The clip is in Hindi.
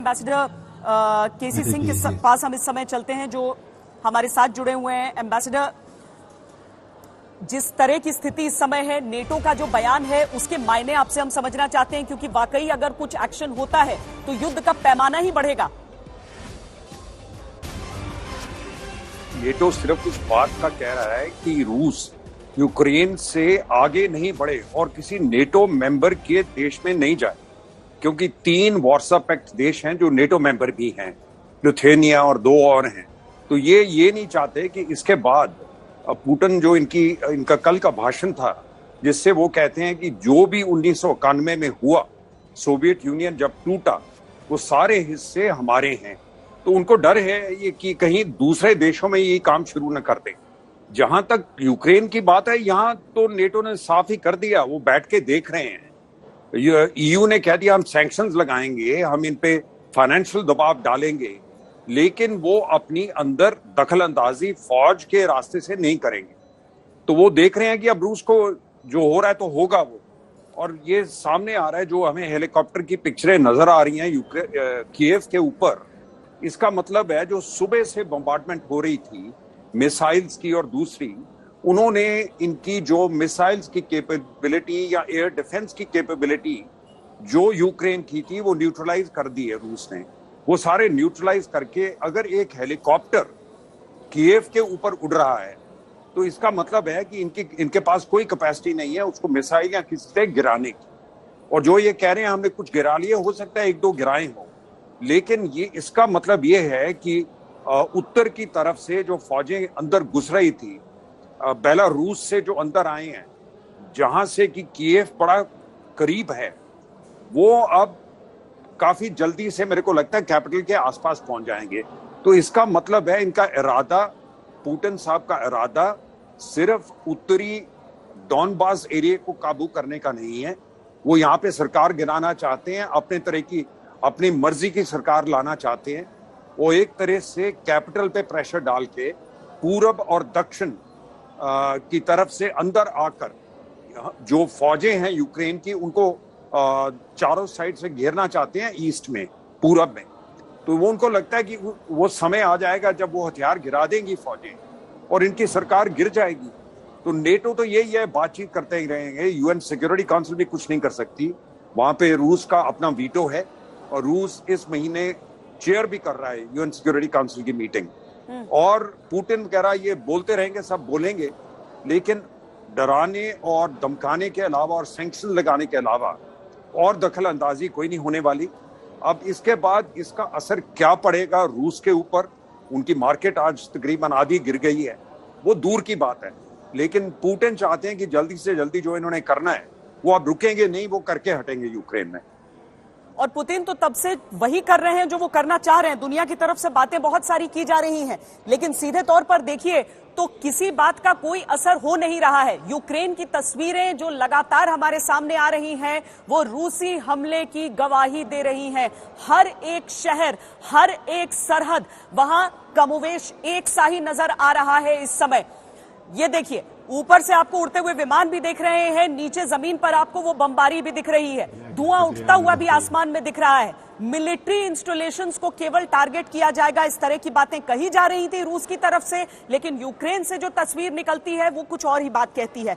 एम्बेसडर केसी सिंह के पास हम इस समय चलते हैं, जो हमारे साथ जुड़े हुए हैं। एम्बेसडर, जिस तरह की स्थिति इस समय है, नेटो का जो बयान है उसके मायने आपसे हम समझना चाहते हैं, क्योंकि वाकई अगर कुछ एक्शन होता है तो युद्ध का पैमाना ही बढ़ेगा। नेटो सिर्फ इस बात का कह रहा है कि रूस यूक्रेन से आगे नहीं बढ़े और किसी नेटो मेंबर के देश में नहीं जाए, क्योंकि 3 वार्सा पैक्ट देश हैं जो नेटो मेंबर भी हैं, लिथुआनिया और 2 और हैं। तो ये नहीं चाहते कि इसके बाद पुतिन जो इनका कल का भाषण था, जिससे वो कहते हैं कि जो भी 1991 में हुआ, सोवियत यूनियन जब टूटा, वो सारे हिस्से हमारे हैं। तो उनको डर है ये कि कहीं दूसरे देशों में ये काम शुरू न कर दें। जहां तक यूक्रेन की बात है, यहां तो नेटो ने साफ ही कर दिया, वो बैठ के देख रहे हैं। ईयू ने कह दिया हम सैंक्शंस लगाएंगे, हम इन पे फाइनेंशियल दबाव डालेंगे, लेकिन वो अपनी अंदर दखल अंदाजी फौज के रास्ते से नहीं करेंगे। तो वो देख रहे हैं कि अब रूस को जो हो रहा है तो होगा वो। और ये सामने आ रहा है, जो हमें हेलीकॉप्टर की पिक्चरें नजर आ रही हैं कीव के ऊपर, इसका मतलब है जो सुबह से बम्बार्डमेंट हो रही थी मिसाइल्स की और दूसरी, उन्होंने इनकी जो मिसाइल्स की कैपेबिलिटी या एयर डिफेंस की कैपेबिलिटी जो यूक्रेन की थी वो न्यूट्रलाइज कर दी है रूस ने। वो सारे न्यूट्रलाइज करके अगर एक हेलीकॉप्टर कीव के ऊपर उड़ रहा है तो इसका मतलब है कि इनके पास कोई कैपेसिटी नहीं है उसको मिसाइल या किसी से गिराने की। और जो ये कह रहे हैं हमने कुछ गिरा लिए, हो सकता है 1-2 गिराए हो, लेकिन ये इसका मतलब ये है कि उत्तर की तरफ से जो फौजें अंदर घुस रही थी, बेलारूस से जो अंदर आए हैं, जहां से कि कीव बड़ा करीब है, वो अब काफी जल्दी से मेरे को लगता है कैपिटल के आसपास पहुंच जाएंगे। तो इसका मतलब है इनका इरादा, पुतिन साहब का इरादा सिर्फ उत्तरी डॉनबास एरिया को काबू करने का नहीं है। वो यहाँ पे सरकार गिराना चाहते हैं, अपने तरह की अपनी मर्जी की सरकार लाना चाहते हैं। वो एक तरह से कैपिटल पे प्रेशर डाल के पूरब और दक्षिण की तरफ से अंदर आकर जो फौजें हैं यूक्रेन की, उनको चारों साइड से घेरना चाहते हैं, ईस्ट में, पूरब में। तो वो उनको लगता है कि वो समय आ जाएगा जब वो हथियार गिरा देंगी फौजें और इनकी सरकार गिर जाएगी। तो नेटो तो यही है, बातचीत करते ही रहेंगे। यूएन सिक्योरिटी काउंसिल भी कुछ नहीं कर सकती, वहां पे रूस का अपना वीटो है और रूस इस महीने चेयर भी कर रहा है यूएन सिक्योरिटी काउंसिल की मीटिंग। और पुतिन कह रहा है ये बोलते रहेंगे, सब बोलेंगे, लेकिन डराने और धमकाने के अलावा और सैंक्शन लगाने के अलावा और दखल अंदाजी कोई नहीं होने वाली। अब इसके बाद इसका असर क्या पड़ेगा रूस के ऊपर, उनकी मार्केट आज तकरीबन आधी गिर गई है, वो दूर की बात है। लेकिन पुतिन चाहते हैं कि जल्दी से जल्दी जो इन्होंने करना है वो अब रुकेंगे नहीं, वो करके हटेंगे यूक्रेन में। और पुतिन तो तब से वही कर रहे हैं जो वो करना चाह रहे हैं। दुनिया की तरफ से बातें बहुत सारी की जा रही हैं, लेकिन सीधे तौर पर देखिए तो किसी बात का कोई असर हो नहीं रहा है। यूक्रेन की तस्वीरें जो लगातार हमारे सामने आ रही हैं, वो रूसी हमले की गवाही दे रही हैं। हर एक शहर, हर एक सरहद, वहां कमोवेश एक सा ही नजर आ रहा है इस समय। ये देखिए, ऊपर से आपको उड़ते हुए विमान भी दिख रहे हैं, नीचे जमीन पर आपको वो बमबारी भी दिख रही है, धुआं उठता हुआ भी आसमान में दिख रहा है। मिलिट्री इंस्टॉलेशंस को केवल टारगेट किया जाएगा, इस तरह की बातें कही जा रही थी रूस की तरफ से, लेकिन यूक्रेन से जो तस्वीर निकलती है वो कुछ और ही बात कहती है।